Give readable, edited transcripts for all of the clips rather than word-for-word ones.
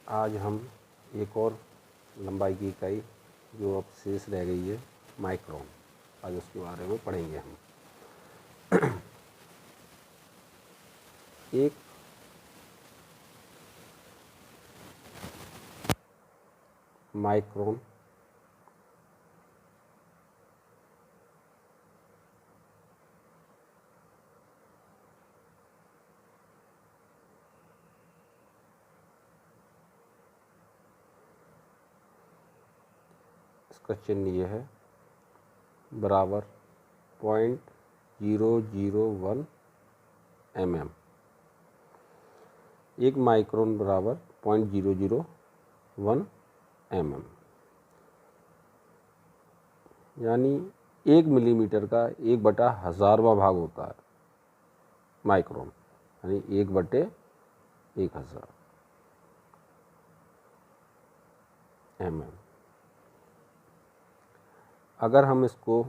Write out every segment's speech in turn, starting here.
आज हम एक और लंबाई की इकाई जो अब शेष रह गई है माइक्रोन, आज उसके बारे में पढ़ेंगे हम। एक माइक्रोन इसका चिन्ह ये है बराबर 0.001 mm। एक माइक्रोन बराबर 0.001 mm, यानी 1 मिलीमीटर का 1/1000वां भाग होता है माइक्रोन, यानी 1/1000 mm। अगर हम इसको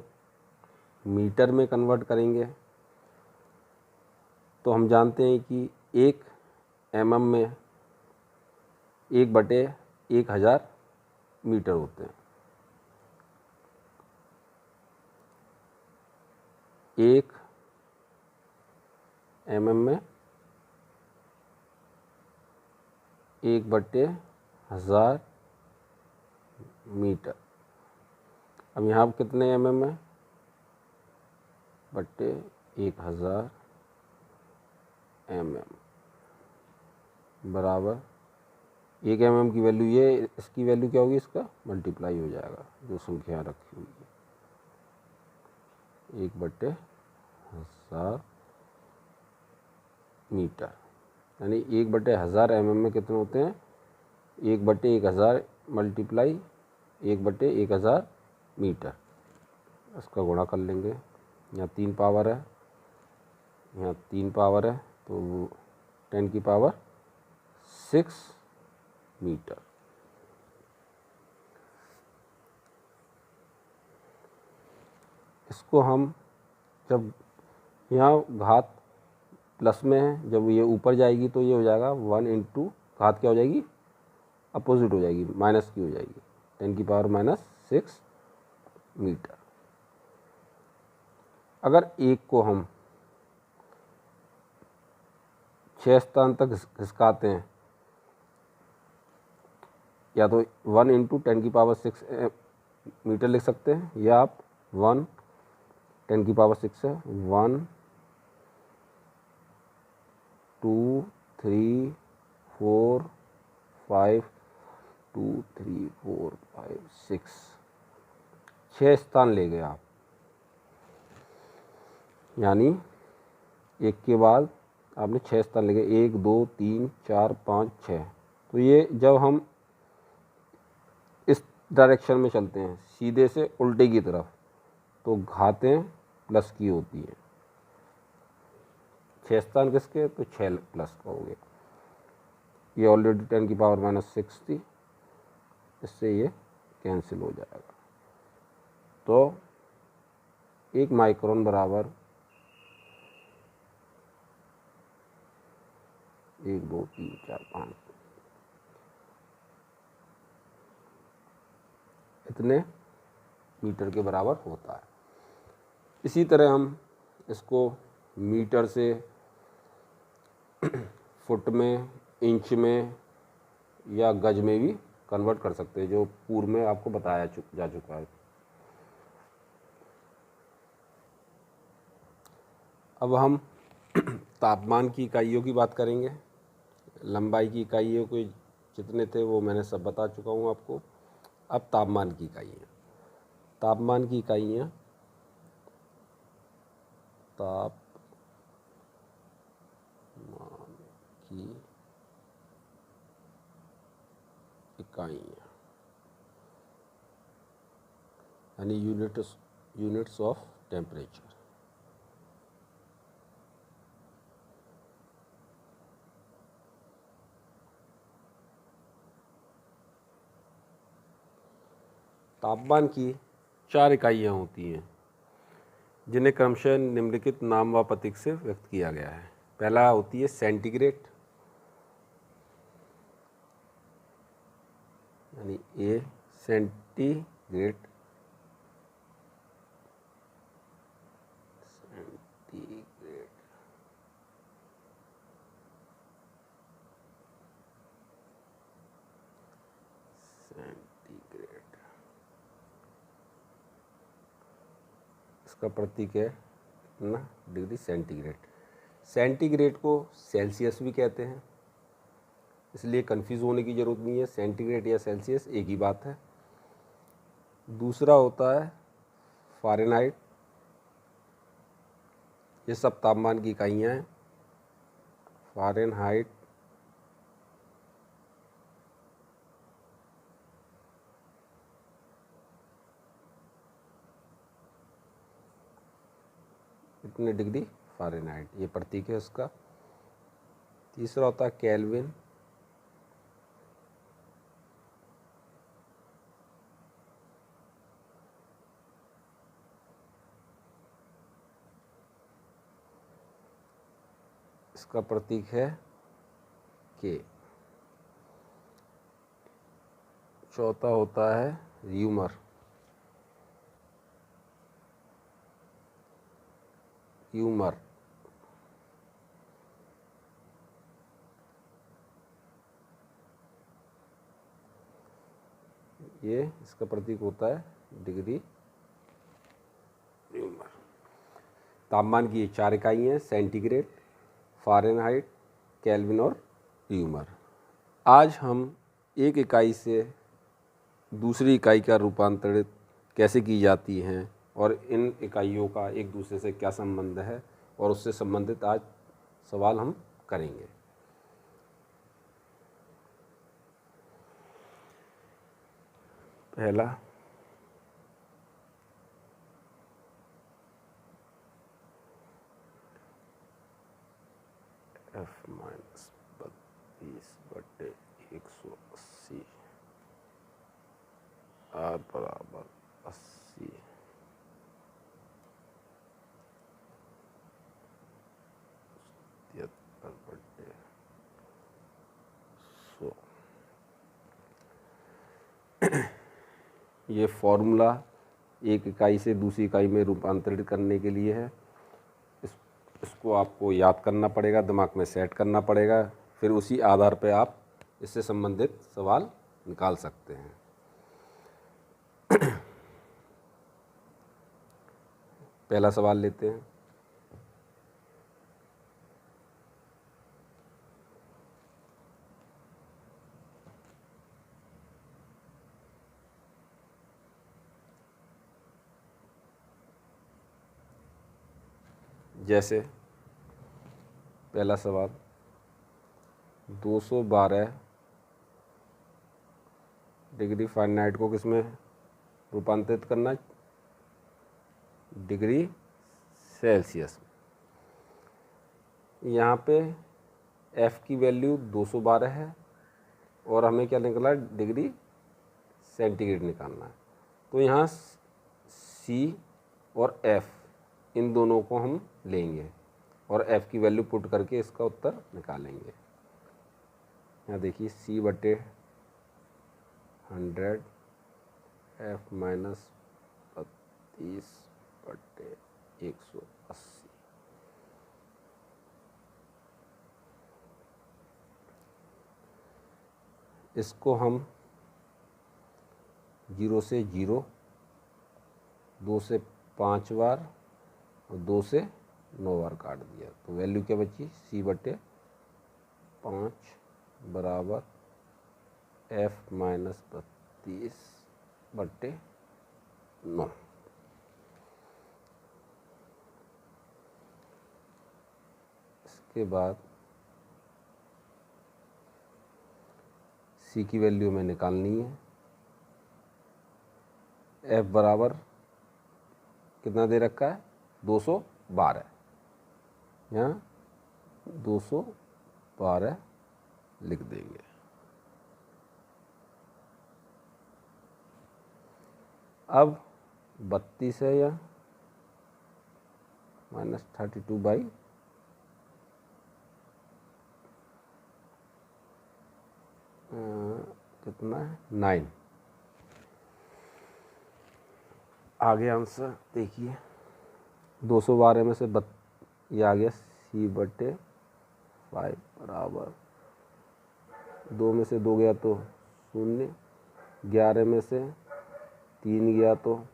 मीटर में कन्वर्ट करेंगे तो हम जानते हैं कि 1 mm में 1/1000 मीटर होते हैं। 1 mm में 1/1000 मीटर। अब यहाँ कितने mm है? 1000 mm बराबर 1 mm की वैल्यू ये, इसकी वैल्यू क्या होगी? इसका मल्टीप्लाई हो जाएगा जो संख्या रखी हुई है 1/1000 मीटर, यानी 1/1000 mm में कितने होते हैं? 1/1000 मल्टीप्लाई 1/1000 मीटर। इसका गुणा कर लेंगे, यहाँ 3 पावर है, यहाँ 3 पावर है, तो 10⁶ मीटर। इसको हम जब यहाँ घात प्लस में है, जब ये ऊपर जाएगी तो ये हो जाएगा 1 इंटू घात क्या हो जाएगी? अपोजिट हो जाएगी, माइनस की हो जाएगी, 10⁻⁻6 मीटर। अगर एक को हम 6 स्थान तक खिसकाते हैं, या तो 1 इंटू 10⁶ मीटर लिख सकते हैं, या आप 1 10⁶ है 1 2 3 4 5 2 3 4 5 6 6 स्थान ले गए आप, यानी एक के बाद आपने 6 स्थान ले गए, 1 2 3 4 5 6। तो ये जब हम इस डायरेक्शन में चलते हैं सीधे से उल्टे की तरफ, तो घातें प्लस की होती हैं। 6 स्थान किसके? तो 6 प्लस का हो गया। ये ऑलरेडी 10⁻⁻6 थी, इससे ये कैंसिल हो जाएगा। तो 1 माइक्रोन बराबर 1 2 3 4 5 इतने मीटर के बराबर होता है। इसी तरह हम इसको मीटर से फुट में, इंच में या गज में भी कन्वर्ट कर सकते हैं, जो पूर्व में आपको बताया जा चुका है। अब हम तापमान की इकाइयों की बात करेंगे। लंबाई की इकाइयों के जितने थे वो मैंने सब बता चुका हूँ आपको। अब तापमान की इकाइयाँ, तापमान की इकाइयाँ, तापमान की इकाइयाँ यानी यूनिट्स ऑफ टेम्परेचर। तापमान की 4 इकाइयाँ होती हैं, जिन्हें क्रमशः निम्नलिखित नाम व प्रतीक से व्यक्त किया गया है। पहला होती है सेंटीग्रेड, यानी ए सेंटीग्रेड इसका प्रतीक है ना डिग्री सेंटीग्रेड। सेंटीग्रेड को सेल्सियस भी कहते हैं, इसलिए कंफ्यूज होने की ज़रूरत नहीं है, सेंटीग्रेड या सेल्सियस एक ही बात है। दूसरा होता है फ़ारेनहाइट, ये सब तापमान की इकाइयाँ हैं। फ़ारेनहाइट इतने डिग्री फ़ारेनहाइट, ये प्रतीक है उसका। तीसरा होता है केल्विन, इसका प्रतीक है के। चौथा होता है र्यूमर, ह्यूमर, ये इसका प्रतीक होता है डिग्री ह्यूमर। तापमान की ये चार इकाई हैं, सेंटीग्रेड, फ़ारेनहाइट, केल्विन और ह्यूमर। आज हम एक इकाई से दूसरी इकाई का रूपांतरित कैसे की जाती हैं और इन इकाइयों का एक दूसरे से क्या संबंध है और उससे संबंधित आज सवाल हम करेंगे। पहला, F-32/180 R बराबर 80 100। ये फॉर्मूला एक इकाई से दूसरी इकाई में रूपांतरित करने के लिए है। इसको आपको याद करना पड़ेगा, दिमाग में सेट करना पड़ेगा, फिर उसी आधार पर आप इससे संबंधित सवाल निकाल सकते हैं। पहला सवाल लेते हैं। जैसे पहला सवाल 212 डिग्री फ़ारेनहाइट को किस में रूपांतरित करना है? Degree Celsius. यहाँ पे F की वैल्यू 212 है और हमें क्या निकला, डिग्री सेंटीग्रेड निकालना है। तो यहाँ C और F इन दोनों को हम लेंगे और F की वैल्यू पुट करके इसका उत्तर निकालेंगे। यहाँ देखिए C/100 F-32/180। इसको हम 0 से 0, 2 से 5 बार और 2 से 9 बार काट दिया, तो वैल्यू क्या बची, C/5 बराबर F-32/9। इसके बाद C की वैल्यू हमें निकालनी है। F बराबर कितना दे रखा है, 212। यहाँ 212 लिख देंगे। अब 32 है या -32 कितना है 9। आगे आंसर देखिए 212 में से ये आ गया C/5 बराबर 2 में से 2 गया तो 0, 11 में से 3 गया तो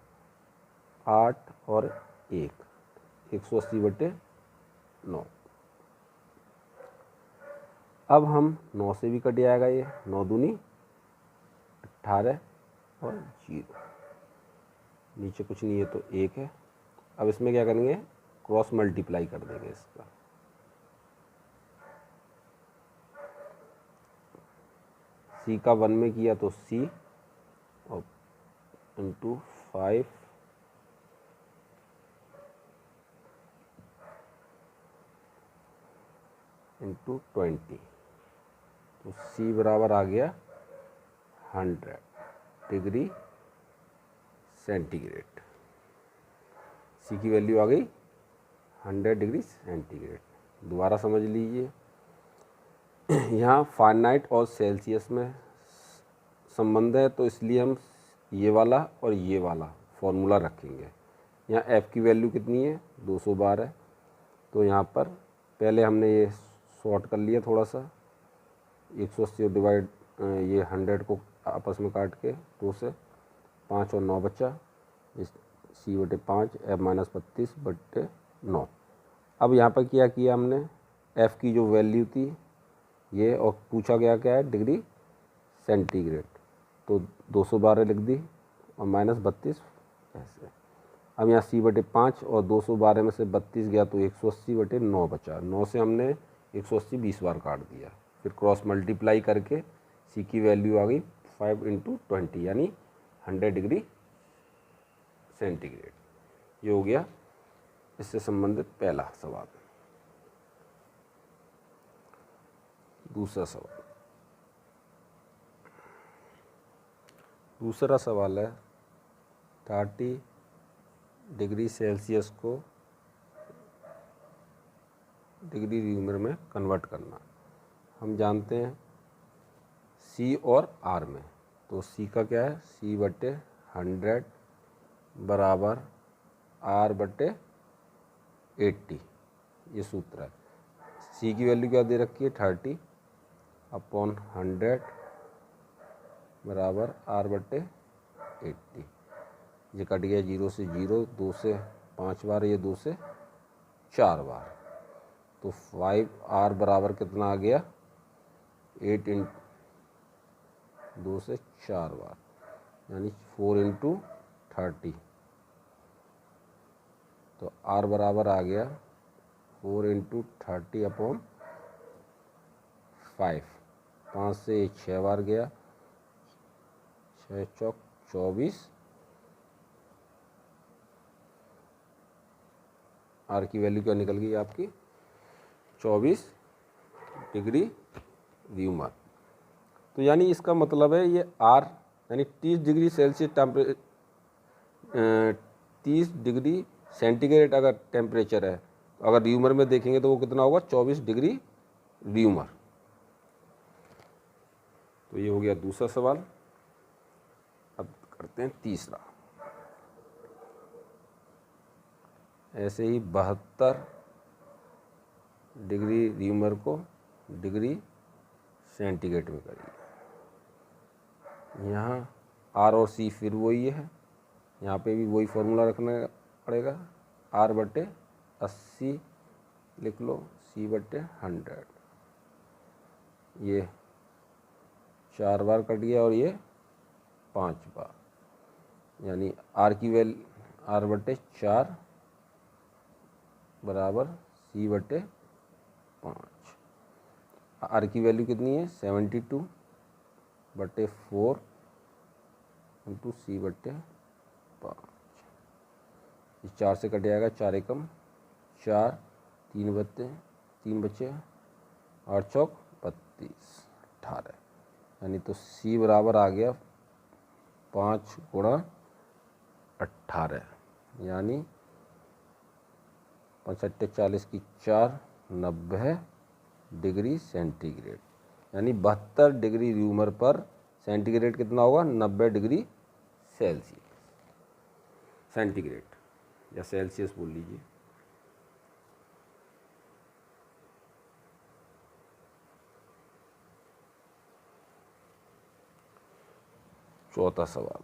8 और 180/9। अब हम 9 से भी कट जाएगा, ये 9 दूनी 18 और 0, नीचे कुछ नहीं है तो 1 है। अब इसमें क्या करेंगे, क्रॉस मल्टीप्लाई कर देंगे इसका। C का 1 में किया तो C और इंटू 5 इंटू 20, तो C बराबर आ गया 100 डिग्री सेंटीग्रेड। C की वैल्यू आ गई 100 डिग्री सेंटीग्रेड। दोबारा समझ लीजिए, यहाँ फ़ारेनहाइट और सेल्सियस में संबंध है, तो इसलिए हम ये वाला और ये वाला फॉर्मूला रखेंगे। यहाँ F की वैल्यू कितनी है 212, तो यहाँ पर पहले हमने ये शॉर्ट कर लिया थोड़ा सा, 180 डिवाइड ये 100 को आपस में काट के 2 से 5 और 9 बचा, इस C/5 F-32/9। अब यहाँ पर क्या किया हमने, F की जो वैल्यू थी ये, और पूछा गया क्या है डिग्री सेंटीग्रेड, तो 212 लिख दी और -32 ऐसे। अब यहाँ C/5 और 212 में से 32 गया तो 180/9 बचा, 9 से हमने 180 20 बार काट दिया, फिर क्रॉस मल्टीप्लाई करके C की वैल्यू आ गई 5 × 20 यानी 100 डिग्री सेंटीग्रेड। ये हो गया इससे संबंधित पहला सवाल। दूसरा सवाल है 30 डिग्री सेल्सियस को डिग्री न्यूमर में कन्वर्ट करना। हम जानते हैं C और R में, तो C का क्या है C/100 बराबर R/80, ये सूत्र है। C की वैल्यू क्या दे रखी है 30/100 बराबर R/80। ये कट गया 0 से 0, 2 से 5 बार, ये 2 से 4 बार, तो 5R बराबर कितना आ गया 8 × 2 से 4 बार यानी 4 × 30, तो R बराबर आ गया 4 × 30/5। 5 से 6 बार गया, 6 चौक 24, R की वैल्यू क्या निकल गई आपकी 24 डिग्री न्यूमर। तो यानी इसका मतलब है ये R यानी 30 डिग्री सेल्सियस 30 डिग्री सेंटीग्रेड अगर टेम्परेचर है, अगर न्यूमर में देखेंगे तो वो कितना होगा 24 डिग्री न्यूमर। तो ये हो गया दूसरा सवाल। अब करते हैं तीसरा। ऐसे ही 72 डिग्री न्यूमर को डिग्री सेंटीग्रेड में करिए। यहाँ R और C फिर वही है, यहाँ पे भी वही फॉर्मूला रखना पड़ेगा, R/80 लिख लो, C/100, ये 4 बार कट गया और ये 5 बार, यानी R की वैल्यू R/4 बराबर C/5। R की वैल्यू कितनी है 72/4 इंटू C/5। इस 4 से कट जाएगा, 4 एकम 4, 3 बचे 8 चौक 32, 18, यानी तो C बराबर आ गया 5 × 18 यानी 5 × 40 की 4, 90 डिग्री सेंटीग्रेड, यानी 72 डिग्री न्यूमर पर सेंटीग्रेड कितना होगा 90 डिग्री सेंटीग्रेड या सेल्सियस बोल लीजिए। चौथा सवाल,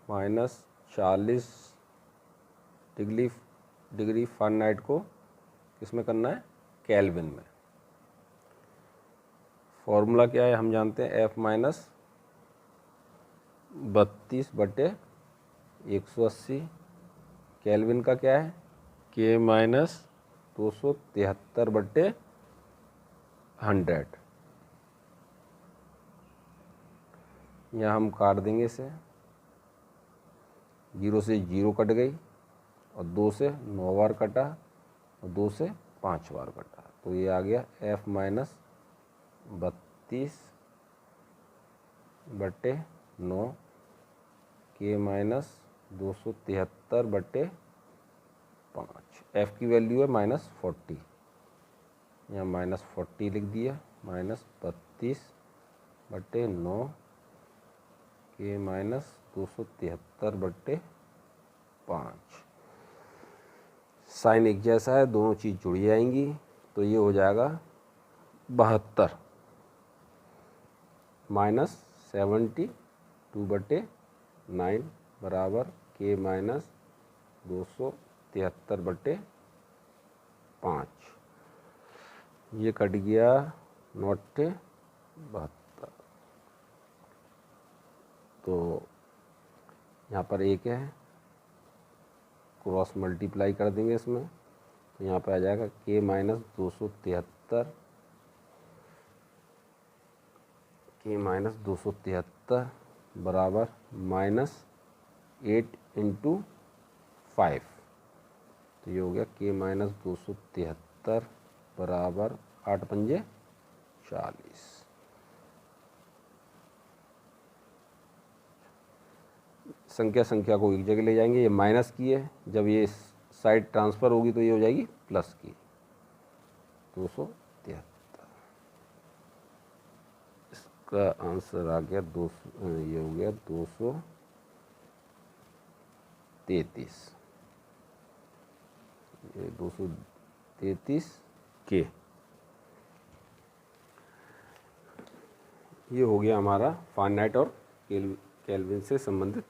-40 डिग्री फ़ारेनहाइट को किस में करना है, केल्विन में। फॉर्मूला क्या है हम जानते हैं, F माइनस 32/180, केल्विन का क्या है K माइनस 273/100। यहाँ हम काट देंगे इसे, 0 से 0 कट गई और 2 से 9 बार कटा और 2 से 5 बार कटा, तो ये आ गया F minus 32/9 K minus 273/5। F की वैल्यू है -40, यहाँ -40 लिख दिया, -32/9 K माइनस 273/5। साइन एक जैसा है, दोनों चीज़ जुड़ जाएंगी, तो ये हो जाएगा 72 -72/9 बराबर K माइनस 273/5। ये कट गया 72, तो यहाँ पर एक है, क्रॉस मल्टीप्लाई कर देंगे इसमें, तो यहाँ पे आ जाएगा K माइनस 273 बराबर -8 × 5, तो ये हो गया K माइनस 273 बराबर 8 पंजे 40। संख्या को एक जगह ले जाएंगे, ये माइनस की है, जब ये साइड ट्रांसफ़र होगी तो ये हो जाएगी प्लस की, 273। इसका आंसर आ गया 200, ये हो गया 233, ये 233 के। ये हो गया हमारा फ़ारेनहाइट और केल्विन से संबंधित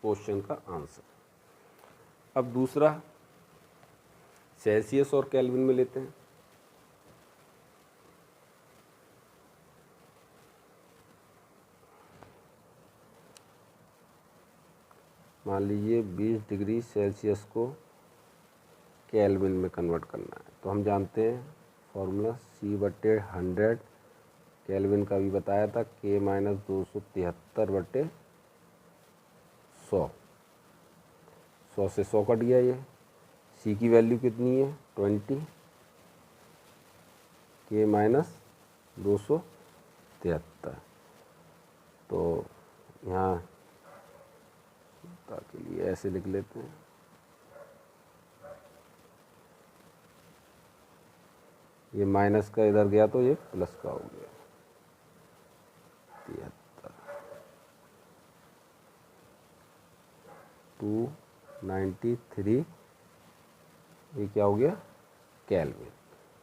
क्वेश्चन का आंसर। अब दूसरा सेल्सियस और केल्विन में लेते हैं। मान लीजिए 20 डिग्री सेल्सियस को केल्विन में कन्वर्ट करना है, तो हम जानते हैं फॉर्मूला C/100, केल्विन का भी बताया था K माइनस 273/100, 100 से 100 कट गया, ये C की वैल्यू कितनी है 20, K माइनस 273, तो यहाँ के लिए ऐसे लिख लेते हैं, ये माइनस का इधर गया तो ये प्लस का हो गया 293, ये क्या हो गया केल्विन,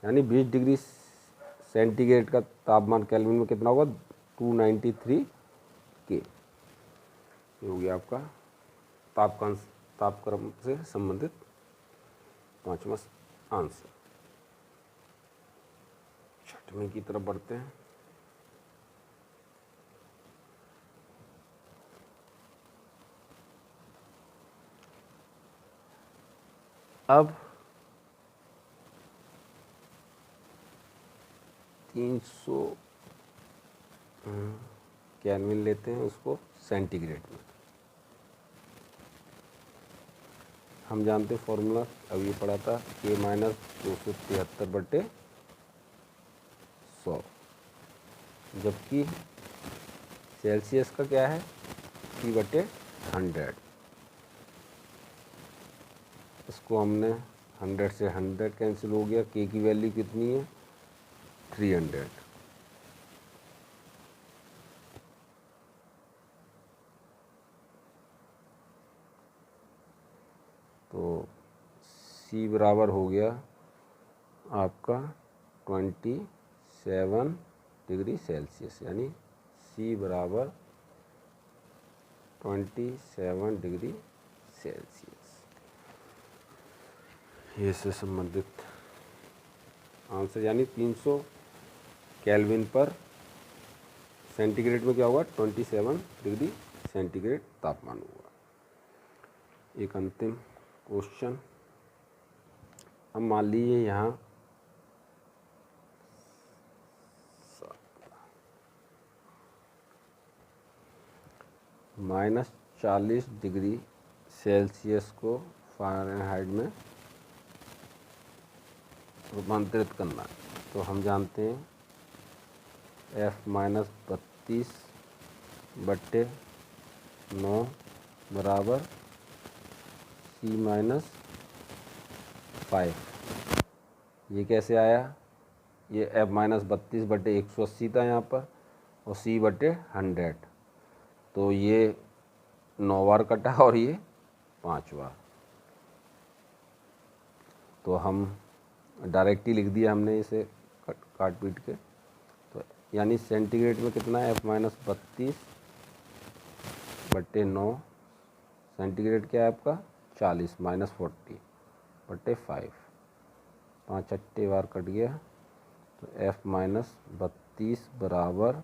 यानी 20 डिग्री सेंटीग्रेड का तापमान केल्विन में कितना होगा 293 के। ये हो गया आपका तापक्रम से संबंधित 5वां आंसर। 6वें की तरफ बढ़ते हैं। अब 300 केल्विन लेते हैं, उसको सेंटीग्रेड में। हम जानते हैं फॉर्मूला, अभी ये पढ़ा था, K माइनस 273/100, जबकि सेल्सियस का क्या है T/100। इसको हमने 100 से 100 कैंसिल हो गया। के की वैल्यू कितनी है 300। तो C बराबर हो गया आपका 27 डिग्री सेल्सियस, यानी C बराबर 27 डिग्री सेल्सियस। ये से संबंधित आंसर, यानी 300 केल्विन पर सेंटीग्रेड में क्या हुआ 27 डिग्री सेंटीग्रेड तापमान हुआ। एक अंतिम क्वेश्चन, अब मान लीजिए यहाँ -40 डिग्री सेल्सियस को फ़ारेनहाइट में रूपांतरित करना है। तो हम जानते हैं F-32/9 बराबर C-5। ये कैसे आया, ये F-32/180 था यहाँ पर, और C/100, तो ये 9 बार कटा और ये 5 बार। तो हम डायरेक्ट ही लिख दिया हमने इसे काट पीट के। तो यानी सेंटीग्रेड में कितना है F-32/9, सेंटीग्रेड क्या है आपका 40 -40/5, 5 6 बार कट गया। तो F-32 बराबर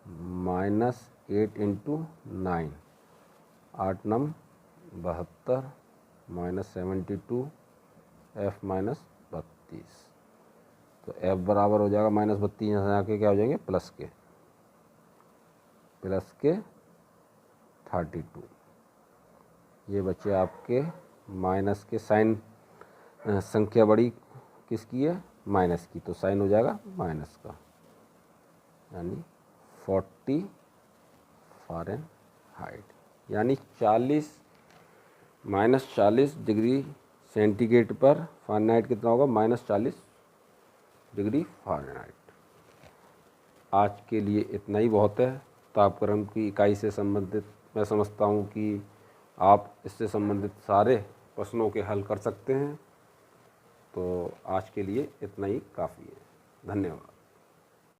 -8 × 9, 8 9 72 -72 F-32। तो F बराबर हो जाएगा -32, यहाँ से आके क्या हो जाएंगे प्लस के 32। ये बच्चे आपके माइनस के साइन, संख्या बड़ी किसकी है माइनस की, तो साइन हो जाएगा माइनस का, यानी 40 फ़ारेनहाइट, यानी 40 डिग्री सेंटीग्रेड पर फ़ारेनहाइट कितना होगा -40 डिग्री फ़ारेनहाइट। आज के लिए इतना ही बहुत है। तापक्रम की इकाई से संबंधित मैं समझता हूँ कि आप इससे संबंधित सारे प्रश्नों के हल कर सकते हैं। तो आज के लिए इतना ही काफ़ी है। धन्यवाद।